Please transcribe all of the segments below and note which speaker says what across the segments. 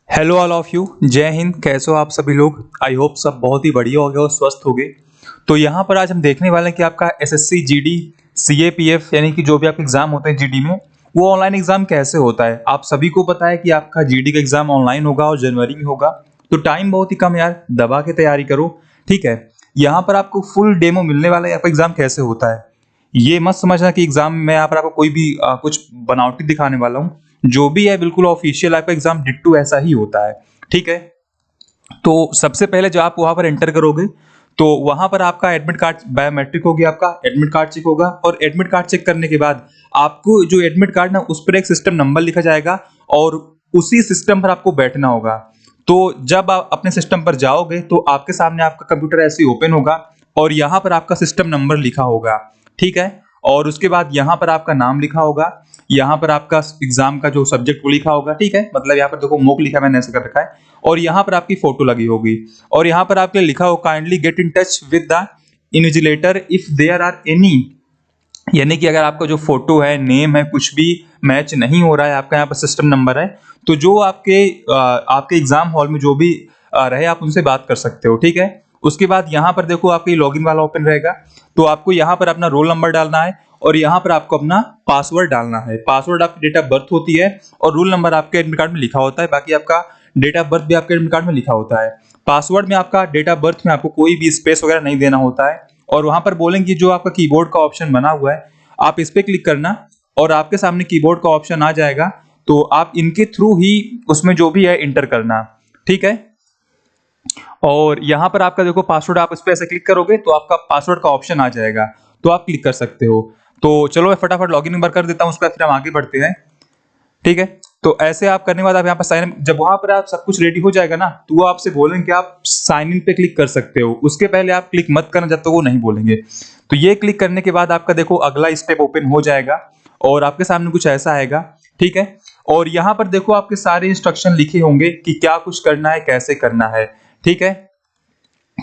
Speaker 1: Hello all of you, जय हिंद। कैसे हो आप सभी लोग? आई होप सब बहुत ही बढ़िया हो गए और स्वस्थ हो गए। तो यहाँ पर आज हम देखने वाले हैं कि आपका एसएससी जीडी सीएपीएफ यानी कि जो भी आपके एग्जाम होते हैं जीडी में, वो ऑनलाइन एग्जाम कैसे होता है। आप सभी को पता है कि आपका जीडी का एग्जाम ऑनलाइन होगा और जनवरी में होगा। तो टाइम बहुत ही कम यार, दबा के तैयारी करो। ठीक है, यहाँ पर आपको फुल डेमो मिलने वाला है आपका एग्जाम कैसे होता है। ये मत समझना कि एग्जाम में यहाँ पर आपको कोई भी कुछ बनावटी दिखाने वाला हूँ। जो भी है बिल्कुल ऑफिशियल आपका एग्जाम डिट्टू ऐसा ही होता है। ठीक है, तो सबसे पहले जब आप वहां पर एंटर करोगे तो वहां पर आपका एडमिट कार्ड बायोमेट्रिक हो गया, आपका एडमिट कार्ड चेक होगा और एडमिट कार्ड चेक करने के बाद आपको जो एडमिट कार्ड ना उस पर एक सिस्टम नंबर लिखा जाएगा और उसी सिस्टम पर आपको बैठना होगा। तो जब आप अपने सिस्टम पर जाओगे तो आपके सामने आपका कंप्यूटर ऐसे ही ओपन होगा और यहाँ पर आपका सिस्टम नंबर लिखा होगा। ठीक है, और उसके बाद यहाँ पर आपका नाम लिखा होगा, यहाँ पर आपका एग्जाम का जो सब्जेक्ट वो लिखा होगा। ठीक है, मतलब यहाँ पर देखो मॉक लिखा मैंने ऐसे कर रखा है और यहाँ पर आपकी फोटो लगी होगी और यहाँ पर आपके लिखा हो kindly get in touch with the invigilator if there are any, यानी कि अगर आपका जो फोटो है, नेम है, कुछ भी मैच नहीं हो रहा है, आपका यहाँ पर सिस्टम नंबर है, तो जो आपके एग्जाम हॉल में जो भी रहे आप उनसे बात कर सकते हो। ठीक है, उसके बाद यहाँ पर देखो आपका लॉगिन वाला ओपन रहेगा। तो आपको यहाँ पर अपना रोल नंबर डालना है और यहाँ पर आपको अपना पासवर्ड डालना है। पासवर्ड आपकी डेट ऑफ बर्थ होती है और रोल नंबर आपके एडमिट कार्ड में लिखा होता है। बाकी आपका डेट ऑफ बर्थ भी आपके एडमिट कार्ड में लिखा होता है। पासवर्ड में आपका डेट ऑफ बर्थ में आपको कोई भी स्पेस वगैरह नहीं देना होता है और वहां पर बोलेंगे जो आपका कीबोर्ड का ऑप्शन बना हुआ है आप इस पे क्लिक करना और आपके सामने कीबोर्ड का ऑप्शन आ जाएगा। तो आप इनके थ्रू ही उसमें जो भी है इंटर करना। ठीक है, और यहाँ पर आपका देखो पासवर्ड, आप इस पे ऐसे क्लिक करोगे तो आपका पासवर्ड का ऑप्शन आ जाएगा, तो आप क्लिक कर सकते हो। तो चलो मैं फटाफट लॉगिन नंबर कर देता हूँ, उसके बाद फिर हम आगे बढ़ते हैं। ठीक है, तो ऐसे आप करने के बाद आप यहाँ पर साइन इन, जब वहां पर आप सब कुछ रेडी हो जाएगा ना तो वो आपसे बोलेंगे कि आप साइन इन पे क्लिक कर सकते हो। उसके पहले आप क्लिक मत करना जब तक वो नहीं बोलेंगे। तो ये क्लिक करने के बाद आपका देखो अगला स्टेप ओपन हो जाएगा और आपके सामने कुछ ऐसा आएगा। ठीक है, और यहाँ पर देखो आपके सारे इंस्ट्रक्शन लिखे होंगे कि क्या कुछ करना है, कैसे करना है। ठीक है,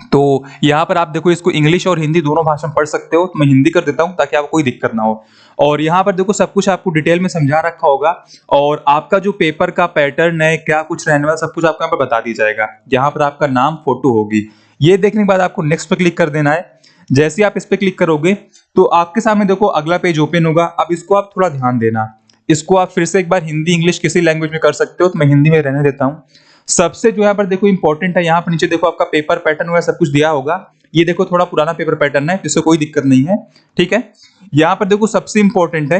Speaker 1: तो यहाँ पर आप देखो इसको इंग्लिश और हिंदी दोनों भाषा में पढ़ सकते हो। तो मैं हिंदी कर देता हूँ ताकि आपको कोई दिक्कत ना हो। और यहाँ पर देखो सब कुछ आपको डिटेल में समझा रखा होगा और आपका जो पेपर का पैटर्न है, क्या कुछ रहने वाला, सब कुछ आपको यहाँ पर बता दिया जाएगा। यहाँ पर आपका नाम, फोटो होगी। ये देखने के बाद आपको नेक्स्ट पे क्लिक कर देना है। जैसे आप इस पे क्लिक करोगे तो आपके सामने देखो अगला पेज ओपन होगा। अब इसको आप थोड़ा ध्यान देना। इसको आप फिर से एक बार हिंदी इंग्लिश किसी लैंग्वेज में कर सकते हो, तो मैं हिंदी में रहने देता हूँ। सबसे जो यहाँ पर देखो इंपॉर्टेंट है, यहाँ पर नीचे देखो आपका पेपर पैटर्न वगैरह सब कुछ दिया होगा। ये देखो थोड़ा पुराना पेपर पैटर्न है, जिससे कोई दिक्कत नहीं है। ठीक है, यहाँ पर देखो सबसे इंपॉर्टेंट है,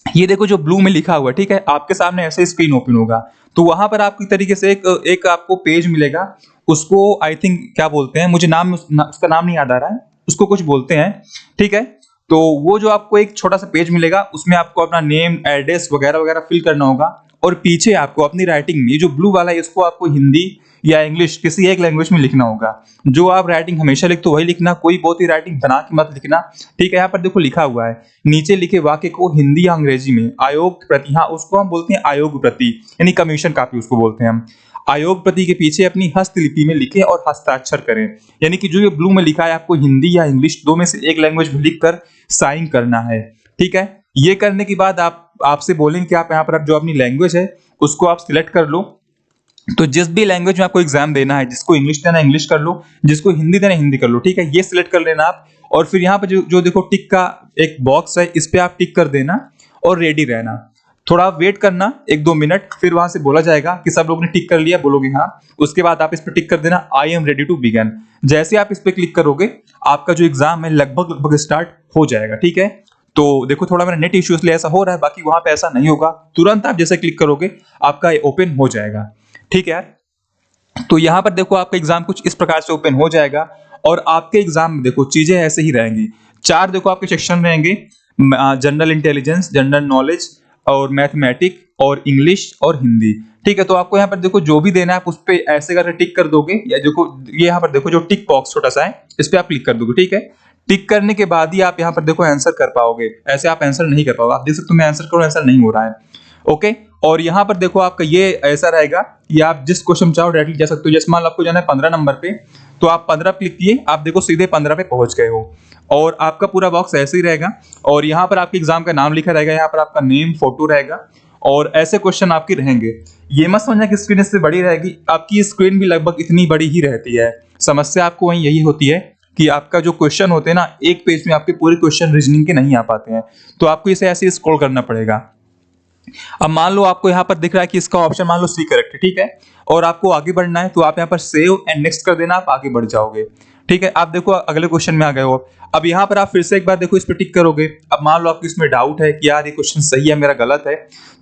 Speaker 1: ये देखो जो ब्लू में लिखा हुआ है। ठीक है, आपके सामने ऐसे स्क्रीन ओपन होगा तो वहां पर आपकी तरीके से एक आपको पेज मिलेगा। उसको आई थिंक क्या बोलते हैं, मुझे उसका नाम नहीं याद आ रहा है, उसको कुछ बोलते हैं। ठीक है, तो वो जो आपको एक छोटा सा पेज मिलेगा उसमें आपको अपना नेम, एड्रेस वगैरह वगैरह फिल करना होगा और पीछे आपको अपनी राइटिंग में, ये जो ब्लू वाला है इसको आपको हिंदी या इंग्लिश किसी एक लैंग्वेज में लिखना होगा। जो आप राइटिंग हमेशा लिखते हो वही लिखना, कोई बहुत ही राइटिंग बना के मत लिखना। ठीक है, यहाँ पर देखो लिखा हुआ है नीचे लिखे वाक्य को हिंदी या अंग्रेजी में आयोग प्रति, हाँ उसको हम बोलते हैं आयोग प्रति, यानी कमीशन कॉपी उसको बोलते हैं हम। आयोग प्रति के पीछे अपनी हस्तलिपि में लिखें और हस्ताक्षर करें। यानी कि जो ये ब्लू में लिखा है आपको हिंदी या इंग्लिश दो में से एक लैंग्वेज में लिखकर साइन करना है। ठीक है, ये करने के बाद आपसे बोलेंगे कि आप यहाँ पर जो अपनी लैंग्वेज है उसको आप सिलेक्ट कर लो। तो जिस भी लैंग्वेज में आपको एग्जाम देना है, जिसको इंग्लिश देना इंग्लिश कर लो, जिसको हिंदी देना हिंदी कर लो। ठीक है, ये सिलेक्ट कर लेना आप और फिर यहाँ पर जो देखो टिक का एक बॉक्स है, इस पे आप टिक कर देना और रेडी रहना। थोड़ा वेट करना 1-2 मिनट, फिर वहां से बोला जाएगा कि सब लोग ने टिक कर लिया, बोलोगे हाँ। उसके बाद आप इस पे टिक कर देना I am ready to begin. जैसे आप इस पे क्लिक करोगे आपका जो एग्जाम है लगभग लगभग स्टार्ट हो जाएगा। ठीक है, तो देखो थोड़ा मेरा नेट इश्यू इसलिए ऐसा हो रहा है, बाकी वहां पे ऐसा नहीं होगा। तुरंत आप जैसे क्लिक करोगे आपका ओपन हो जाएगा। ठीक है यार, तो यहां पर देखो आपका एग्जाम कुछ इस प्रकार से ओपन हो जाएगा और आपके एग्जाम में देखो चीजें ऐसे ही रहेंगी। 4 देखो आपके सेक्शन रहेंगे, जनरल इंटेलिजेंस, जनरल नॉलेज और मैथमेटिक और इंग्लिश और हिंदी। ठीक है, तो आपको यहाँ पर देखो जो भी देना है आप उस पे ऐसे करके टिक कर दोगे, या देखो ये यहाँ पर देखो जो टिक बॉक्स छोटा सा है इस पे आप क्लिक कर दोगे। ठीक है, टिक करने के बाद ही आप यहाँ पर देखो आंसर कर पाओगे, ऐसे आप आंसर नहीं कर पाओगे। आप देख सकते हो मैं आंसर करूँ, आंसर नहीं हो रहा है। ओके, और यहाँ पर देखो आपका ये ऐसा रहेगा कि आप जिस क्वेश्चन चाहो डायरेक्टली जा सकते हो। जैसे मान लो आपको जाना है 15 नंबर पे, तो आप 15 क्लिक किए, आप देखो सीधे 15 पे पहुंच गए हो और आपका पूरा बॉक्स ऐसे ही रहेगा। और यहाँ पर आपके एग्जाम का नाम लिखा रहेगा, यहाँ पर आपका नेम, फोटो रहेगा और ऐसे क्वेश्चन आपके रहेंगे। ये मत समझना कि स्क्रीन इससे बड़ी रहेगी, आपकी स्क्रीन भी लगभग इतनी बड़ी ही रहती है। समस्या आपको वहीं यही होती है कि आपका जो क्वेश्चन होते हैं ना, एक पेज में आपके पूरे क्वेश्चन रीजनिंग के नहीं आ पाते हैं, तो आपको इसे ऐसे स्क्रॉल करना पड़ेगा। अब मान लो आपको यहाँ पर दिख रहा है कि इसका ऑप्शन मान लो सी करेक्ट है, ठीक है, और आपको आगे बढ़ना है, तो आप यहाँ पर सेव एंड नेक्स्ट कर देना, आप आगे बढ़ जाओगे। ठीक है, आप देखो अगले क्वेश्चन में आ गए हो। अब यहाँ पर आप फिर से एक बार देखो, इस पर टिक करोगे। अब मान लो आपको इसमें डाउट है कि यार ये क्वेश्चन सही है मेरा गलत है,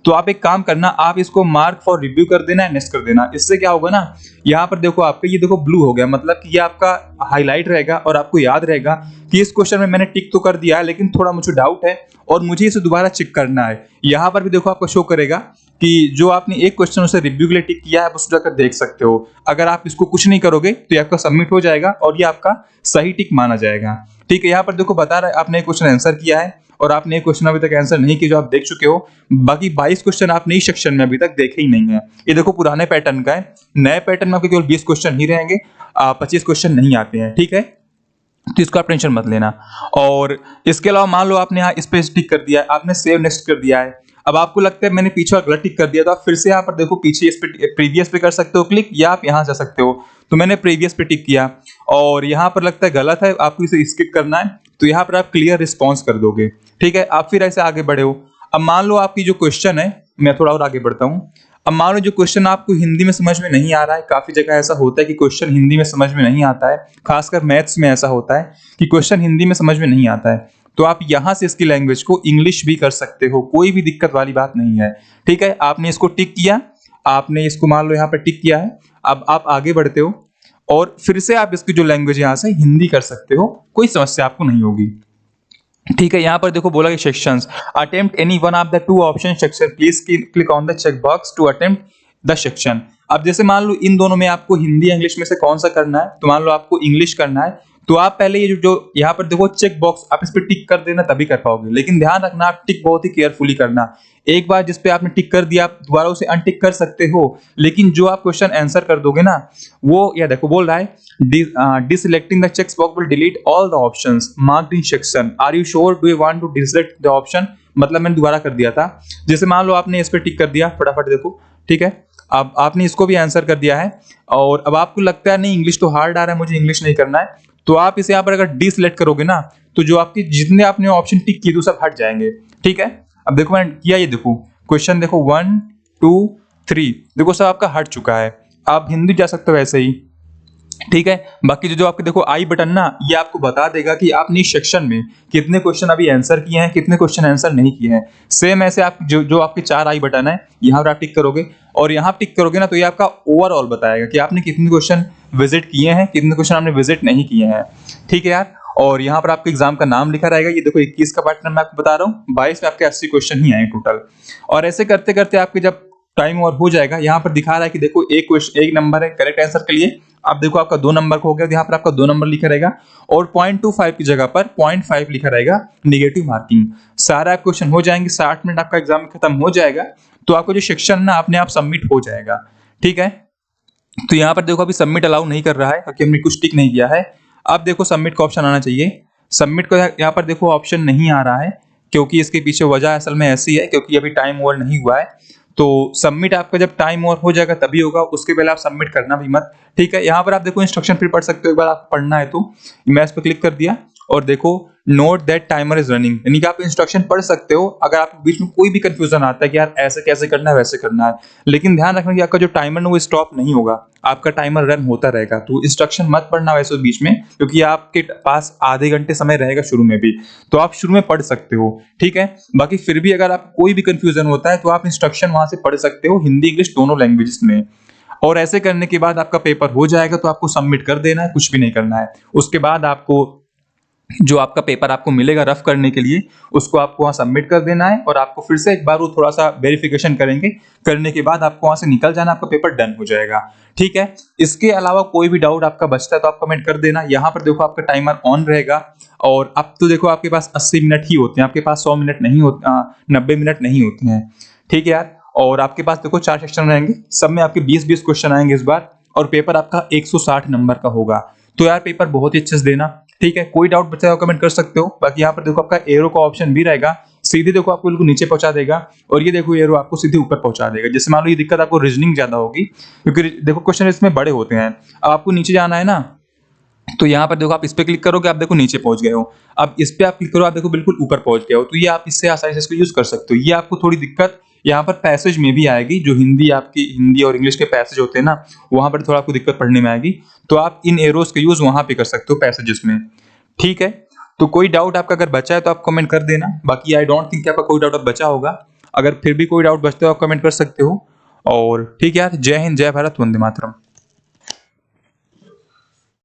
Speaker 1: तो आप एक काम करना, आप इसको मार्क फॉर रिव्यू कर देना है, नेक्स्ट कर देना। इससे क्या होगा ना, यहाँ पर देखो आपका ये देखो ब्लू हो गया, मतलब कि ये आपका हाईलाइट रहेगा और आपको याद रहेगा कि इस क्वेश्चन में मैंने टिक तो कर दिया है, लेकिन थोड़ा मुझे डाउट है और मुझे इसे दोबारा चेक करना है। यहाँ पर भी देखो आपको शो करेगा कि जो आपने एक क्वेश्चन उसे रिव्यू के लिए टिक किया है, आप उसको जाकर देख सकते हो। अगर आप इसको कुछ नहीं करोगे तो ये आपका सबमिट हो जाएगा और ये आपका सही टिक माना जाएगा। ठीक है, यहाँ पर देखो बता रहा है आपने एक क्वेश्चन आंसर किया है और आपने एक क्वेश्चन अभी तक आंसर नहीं किया जो आप देख चुके हो। बाकी 22 क्वेश्चन आपने इस सेक्शन में अभी तक देखे ही नहीं है। ये देखो पुराने पैटर्न का है, नए पैटर्न में आपके केवल 20 क्वेश्चन ही रहेंगे, 25 क्वेश्चन नहीं आते हैं। ठीक है, तो इसको आप टेंशन मत लेना। और इसके अलावा मान लो आपने यहाँ इस पे टिक कर दिया है, आपने सेव नेक्स्ट कर दिया है। अब आपको लगता है मैंने पीछे और गलत टिक कर दिया, तो आप फिर से यहाँ पर देखो पीछे इस पे प्रीवियस पे कर सकते हो क्लिक, या आप यहाँ जा सकते हो। तो मैंने प्रीवियस पे टिक किया और यहाँ पर लगता है गलत है, आपको इसे स्किप करना है, तो यहाँ पर आप क्लियर रिस्पॉन्स कर दोगे। ठीक है, आप फिर ऐसे आगे बढ़े हो। अब मान लो आपकी जो क्वेश्चन है, मैं थोड़ा और आगे बढ़ता हूँ। अब मान लो जो क्वेश्चन आपको हिंदी में समझ में नहीं आ रहा है, काफी जगह ऐसा होता है कि क्वेश्चन हिंदी में समझ में नहीं आता है, खासकर मैथ्स में ऐसा होता है कि क्वेश्चन हिंदी में समझ में नहीं आता है, तो आप यहां से इसकी लैंग्वेज को इंग्लिश भी कर सकते हो, कोई भी दिक्कत वाली बात नहीं है। ठीक है, आपने इसको टिक किया, आपने इसको मान लो यहाँ पर टिक किया है, अब आप आगे बढ़ते हो और फिर से आप इसकी जो लैंग्वेज यहाँ से हिंदी कर सकते हो, कोई समस्या आपको नहीं होगी। ठीक है, यहाँ पर देखो बोला कि sections, attempt any one of the two option section, please click on the check box to attempt the section. अब जैसे मान लो इन दोनों में आपको हिंदी या इंग्लिश में से कौन सा करना है, तो मान लो आपको इंग्लिश करना है, तो आप पहले ये जो यहाँ पर देखो चेक बॉक्स, आप इस पर टिक कर देना तभी कर पाओगे, लेकिन ध्यान रखना आप टिक बहुत ही केयरफुली करना। एक बार जिस पे आपने टिक कर दिया, आप दोबारा उसे अनटिक कर सकते हो, लेकिन जो आप क्वेश्चन आंसर कर दोगे ना, वो या देखो बोल रहा है deselecting the check box will delete all the options marked in section, are you sure do you want to deselect the option. मतलब मैंने दोबारा कर दिया था। जैसे मान लो आपने इस पे टिक कर दिया, फटाफट देखो, ठीक है, अब आपने इसको भी आंसर कर दिया है और अब आपको लगता है नहीं इंग्लिश तो हार्ड आ रहा है, मुझे इंग्लिश नहीं करना है, तो आप इसे यहाँ पर अगर डिसलेक्ट करोगे ना, तो जो आपकी जितने आपने ऑप्शन टिक किए तो सब हट जाएंगे। ठीक है, अब देखो मैंने किया, ये देखो क्वेश्चन देखो 1 2 3 देखो सब आपका हट चुका है। आप हिंदी जा सकते हो वैसे ही। ठीक है, बाकी जो आपके देखो आई बटन ना, ये आपको बता देगा कि आपने इस सेक्शन में कितने क्वेश्चन अभी आंसर किए हैं, कितने क्वेश्चन आंसर नहीं किए हैं। सेम ऐसे आप जो आपके 4 आई बटन है, यहाँ पर आप टिक करोगे और यहाँ टिक करोगे ना, तो ये आपका ओवरऑल बताएगा कि आपने कितने क्वेश्चन विजिट किए हैं, कितने क्वेश्चन आपने विजिट नहीं किए हैं। ठीक है यार, और यहाँ पर आपके एग्जाम का नाम लिखा रहेगा। ये देखो 21 का पार्ट नंबर मैं आपको बता रहा हूँ, 22 में आपके 80 क्वेश्चन ही आए टोटल। और ऐसे करते करते आपके जब टाइम ओवर हो जाएगा, यहाँ पर दिखा रहा है कि देखो एक क्वेश्चन, एक नंबर है करेक्ट आंसर के लिए, आप देखो आपका 2 नंबर हो गया, यहाँ पर आपका 2 नंबर लिखा रहेगा और 0.25 की जगह पर 0.5 लिखा रहेगा नेगेटिव मार्किंग। सारा क्वेश्चन हो जाएंगे, 60 मिनट आपका एग्जाम खत्म हो जाएगा, तो आपको जो सेक्शन ना अपने आप सबमिट हो जाएगा। ठीक है, तो यहाँ पर देखो अभी सबमिट अलाउ नहीं कर रहा है क्योंकि हमने कुछ टिक नहीं किया है। अब देखो सबमिट का ऑप्शन आना चाहिए, सबमिट को यहाँ पर देखो ऑप्शन नहीं आ रहा है, क्योंकि इसके पीछे वजह असल में ऐसी है क्योंकि अभी टाइम ओवर नहीं हुआ है। तो सबमिट आपका जब टाइम ओवर हो जाएगा तभी होगा, उसके पहले आप सबमिट करना भी मत। ठीक है, यहाँ पर आप देखो इंस्ट्रक्शन फिर पढ़ सकते हो, एक बार आप पढ़ना है तो मैं इस पर क्लिक कर दिया और देखो note that timer is running, यानी कि आप इंस्ट्रक्शन पढ़ सकते हो अगर आपको बीच में कोई भी कंफ्यूजन आता है कि यार ऐसे कैसे करना है वैसे करना है, लेकिन ध्यान रखना कि आपका जो टाइमर है वो स्टॉप नहीं होगा, आपका टाइमर रन होता रहेगा। तो इंस्ट्रक्शन मत पढ़ना वैसे बीच में, क्योंकि आपके पास आधे घंटे समय रहेगा शुरू में भी, तो आप शुरू में पढ़ सकते हो। ठीक है, बाकी फिर भी अगर आप कोई भी कंफ्यूजन होता है तो आप इंस्ट्रक्शन वहां से पढ़ सकते हो, हिंदी इंग्लिश दोनों लैंग्वेजेस में। और ऐसे करने के बाद आपका पेपर हो जाएगा, तो आपको सबमिट कर देना है, कुछ भी नहीं करना है। उसके बाद आपको जो आपका पेपर आपको मिलेगा रफ करने के लिए, उसको आपको वहां सबमिट कर देना है और आपको फिर से एक बार वो थोड़ा सा वेरिफिकेशन करेंगे, करने के बाद आपको वहां से निकल जाना, आपका पेपर डन हो जाएगा। ठीक है, इसके अलावा कोई भी डाउट आपका बचता है तो आप कमेंट कर देना। यहाँ पर देखो आपका टाइमर ऑन रहेगा और अब तो देखो आपके पास 80 मिनट ही होते हैं, आपके पास 100 मिनट नहीं होते, 90 मिनट नहीं होते हैं। ठीक है यार, और आपके पास देखो 4 सेक्शन रहेंगे, सब में आपके 20-20 क्वेश्चन आएंगे इस बार, और पेपर आपका 160 नंबर का होगा। तो यार पेपर बहुत ही अच्छे से देना। ठीक है, कोई डाउट बचा हो कमेंट कर सकते हो। बाकी यहाँ पर देखो आपका एरो का ऑप्शन भी रहेगा, सीधे देखो आपको बिल्कुल नीचे पहुंचा देगा, और ये देखो एरो आपको सीधे ऊपर पहुंचा देगा। जैसे मान लो ये दिक्कत आपको रीजनिंग ज्यादा होगी, क्योंकि देखो क्वेश्चन इसमें बड़े होते हैं। अब आपको नीचे जाना है ना, तो यहाँ पर देखो आप इस पे क्लिक करोगे, आप देखो नीचे पहुंच गए हो। अब इस पे आप क्लिक करो, आप देखो बिल्कुल ऊपर पहुंच गए हो। तो ये आप इससे आसानी से इसको यूज कर सकते हो। ये आपको थोड़ी दिक्कत यहाँ पर पैसेज में भी आएगी, जो हिंदी और इंग्लिश के पैसेज होते हैं ना, वहां पर थोड़ा आपको दिक्कत पढ़ने में आएगी। तो आप इन एरोस का यूज वहां पे कर सकते हो पैसेजेस में। ठीक है, तो कोई डाउट आपका अगर बचा है तो आप कमेंट कर देना। बाकी आई डोंट थिंक कि आपका कोई डाउट अब बचा होगा। अगर फिर भी कोई डाउट बचते हो आप कमेंट कर सकते हो। और ठीक है यार, जय हिंद, जय भारत, वंदे मातरम।